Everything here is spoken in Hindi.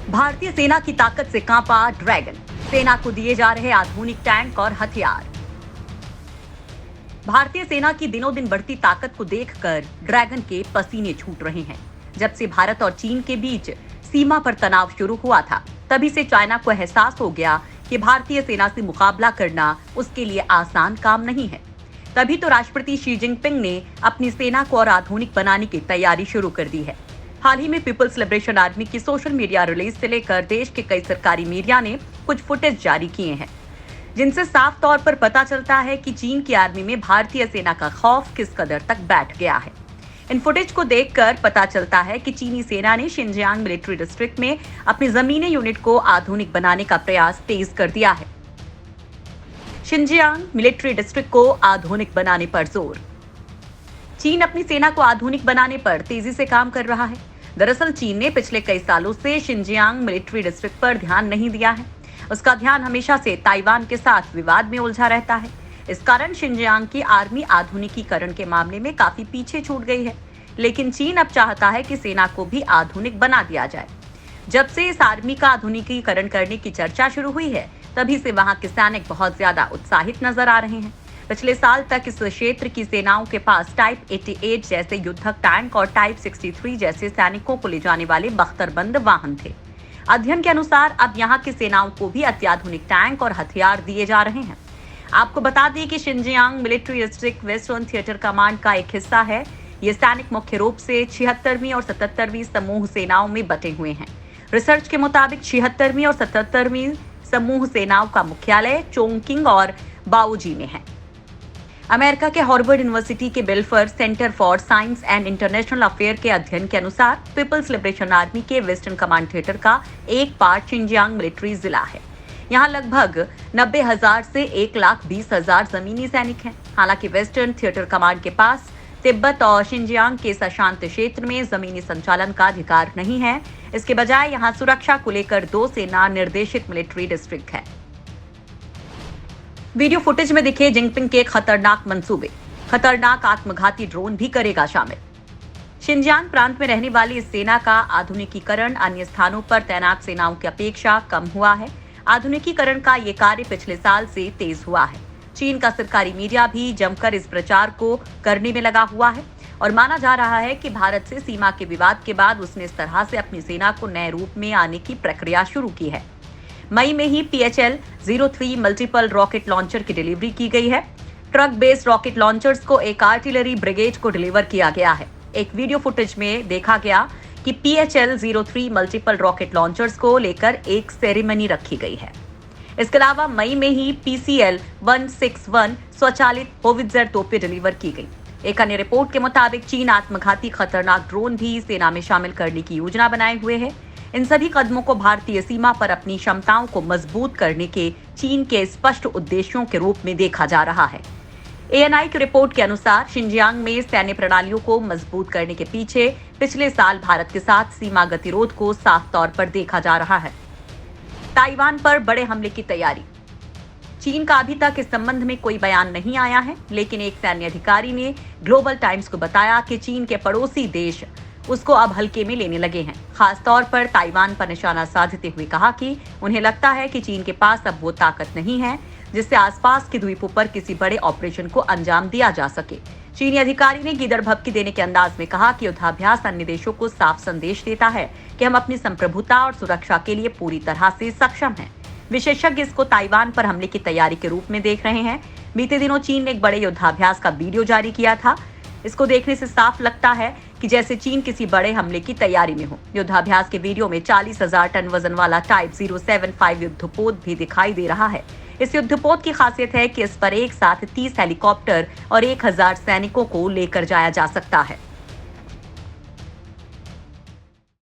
भारतीय सेना की ताकत से कांपा ड्रैगन, सेना को दिए जा रहे आधुनिक टैंक और हथियार। भारतीय सेना की दिनों दिन बढ़ती ताकत को देखकर ड्रैगन के पसीने छूट रहे हैं। जब से भारत और चीन के बीच सीमा पर तनाव शुरू हुआ था, तभी से चाइना को एहसास हो गया कि भारतीय सेना से मुकाबला करना उसके लिए आसान काम नहीं है। तभी तो राष्ट्रपति शी जिनपिंग ने अपनी सेना को और आधुनिक बनाने की तैयारी शुरू कर दी है। हाल ही में पीपल्स लिबरेशन आर्मी की सोशल मीडिया रिलीज से लेकर देश के कई सरकारी मीडिया ने कुछ फुटेज जारी किए हैं, जिनसे साफ तौर पर पता चलता है कि चीन की आर्मी में भारतीय सेना का खौफ किस कदर तक बैठ गया है। इन फुटेज को देखकर पता चलता है कि चीनी सेना ने शिनजियांग मिलिट्री डिस्ट्रिक्ट में अपनी जमीनी यूनिट को आधुनिक बनाने का प्रयास तेज कर दिया है। शिनजियांग मिलिट्री डिस्ट्रिक्ट को आधुनिक बनाने पर जोर। चीन अपनी सेना को आधुनिक बनाने पर तेजी से काम कर रहा है। दरअसल चीन ने पिछले कई सालों से शिनजियांग मिलिट्री डिस्ट्रिक्ट पर ध्यान नहीं दिया है। उसका ध्यान हमेशा से ताइवान के साथ विवाद में उलझा रहता है। इस कारण शिनजियांग की आर्मी आधुनिकीकरण के मामले में काफी पीछे छूट गई है। लेकिन चीन अब चाहता है कि सेना को भी आधुनिक बना दिया जाए। जब से इस आर्मी का आधुनिकीकरण करने की चर्चा शुरू हुई है, तभी से वहां के सैनिक बहुत ज्यादा उत्साहित नजर आ रहे हैं। पिछले साल तक इस क्षेत्र की सेनाओं के पास टाइप 88 जैसे युद्धक टैंक और टाइप 63 जैसे सैनिकों को ले जाने वाले बख्तरबंद वाहन थे। अध्ययन के अनुसार अब यहाँ की सेनाओं को भी अत्याधुनिक टैंक और हथियार दिए जा रहे हैं। आपको बता दें कि Xinjiang military district western theatre command का एक हिस्सा है। ये सैनिक मुख्य रूप से 76वीं और 77वीं समूह सेनाओं में बटे हुए हैं। रिसर्च के मुताबिक 76वीं और 77वीं समूह सेनाओं का मुख्यालय चोंगकिंग और बाओजी में है। अमेरिका के हार्वर्ड यूनिवर्सिटी के बेल्फर centre for science and international affair के अध्ययन के अनुसार पीपल्स लिबरेशन आर्मी के वेस्टर्न कमांड थिएटर का एक पार्ट शिनजियांग मिलिट्री जिला है। यहाँ लगभग 90,000 से 1,20,000 जमीनी सैनिक हैं। हालांकि वेस्टर्न थिएटर कमांड के पास तिब्बत और शिनजियांग के अशांत क्षेत्र में जमीनी संचालन का अधिकार नहीं है। इसके बजाय यहाँ सुरक्षा को लेकर 2 सेना निर्देशित मिलिट्री डिस्ट्रिक्ट है। वीडियो फुटेज में दिखे जिनपिंग के खतरनाक मंसूबे, खतरनाक आत्मघाती ड्रोन भी करेगा शामिल। शिनजियांग प्रांत में रहने वाली इस सेना का आधुनिकीकरण अन्य स्थानों पर तैनात सेनाओं की अपेक्षा कम हुआ है। आधुनिकीकरण का ये कार्य पिछले साल से तेज हुआ है। चीन का सरकारी मीडिया भी जमकर इस प्रचार को करने में लगा हुआ है और माना जा रहा है कि भारत से सीमा के विवाद के बाद उसने इस तरह से अपनी सेना को नए रूप में आने की प्रक्रिया शुरू की है। मई में ही PHL-03 मल्टीपल रॉकेट लॉन्चर की डिलीवरी की गई है। ट्रक बेस्ड रॉकेट लॉन्चर्स को एक आर्टिलरी ब्रिगेड को डिलीवर किया गया है। एक वीडियो फुटेज में देखा गया कि PHL-03 मल्टीपल रॉकेट लॉन्चर्स को लेकर एक सेरेमनी रखी गई है। इसके अलावा मई में ही PCL-161 स्वचालित होवित्जर तोपें डिलीवर की गई। एक अन्य रिपोर्ट के मुताबिक चीन आत्मघाती खतरनाक ड्रोन भी सेना में शामिल करने की योजना बनाए हुए है। इन सभी कदमों को भारतीय सीमा पर अपनी क्षमताओं को मजबूत करने के चीन के स्पष्ट उद्देश्यों के रूप में देखा जा रहा है। ANI की रिपोर्ट के अनुसार शिनजियांग में सैन्य प्रणालियों को मजबूत करने के पीछे पिछले साल भारत के साथ सीमा गतिरोध को साफ तौर पर देखा जा रहा है। ताइवान पर बड़े हमले की तैयारी। चीन का अभी तक इस संबंध में कोई बयान नहीं आया है, लेकिन एक सैन्य अधिकारी ने ग्लोबल टाइम्स को बताया कि चीन के पड़ोसी देश उसको अब हल्के में लेने लगे हैं। खास तौर पर ताइवान पर निशाना साधते हुए कहा कि उन्हें लगता है कि चीन के पास अब वो ताकत नहीं है जिससे आसपास के द्वीपों पर किसी बड़े ऑपरेशन को अंजाम दिया जा सके। चीनी अधिकारी ने गीदड़ भभकी देने के अंदाज में कहा कि युद्धाभ्यास अन्य देशों को साफ संदेश देता है कि हम अपनी संप्रभुता और सुरक्षा के लिए पूरी तरह से सक्षम हैं। विशेषज्ञ इसको ताइवान पर हमले की तैयारी के रूप में देख रहे हैं। बीते दिनों चीन ने एक बड़े युद्धाभ्यास का वीडियो जारी किया था। इसको देखने से साफ लगता है कि जैसे चीन किसी बड़े हमले की तैयारी में हो। युद्धाभ्यास के वीडियो में 40,000 टन वजन वाला टाइप 075 युद्धपोत भी दिखाई दे रहा है। इस युद्धपोत की खासियत है कि इस पर एक साथ 30 हेलीकॉप्टर और 1,000 सैनिकों को लेकर जाया जा सकता है।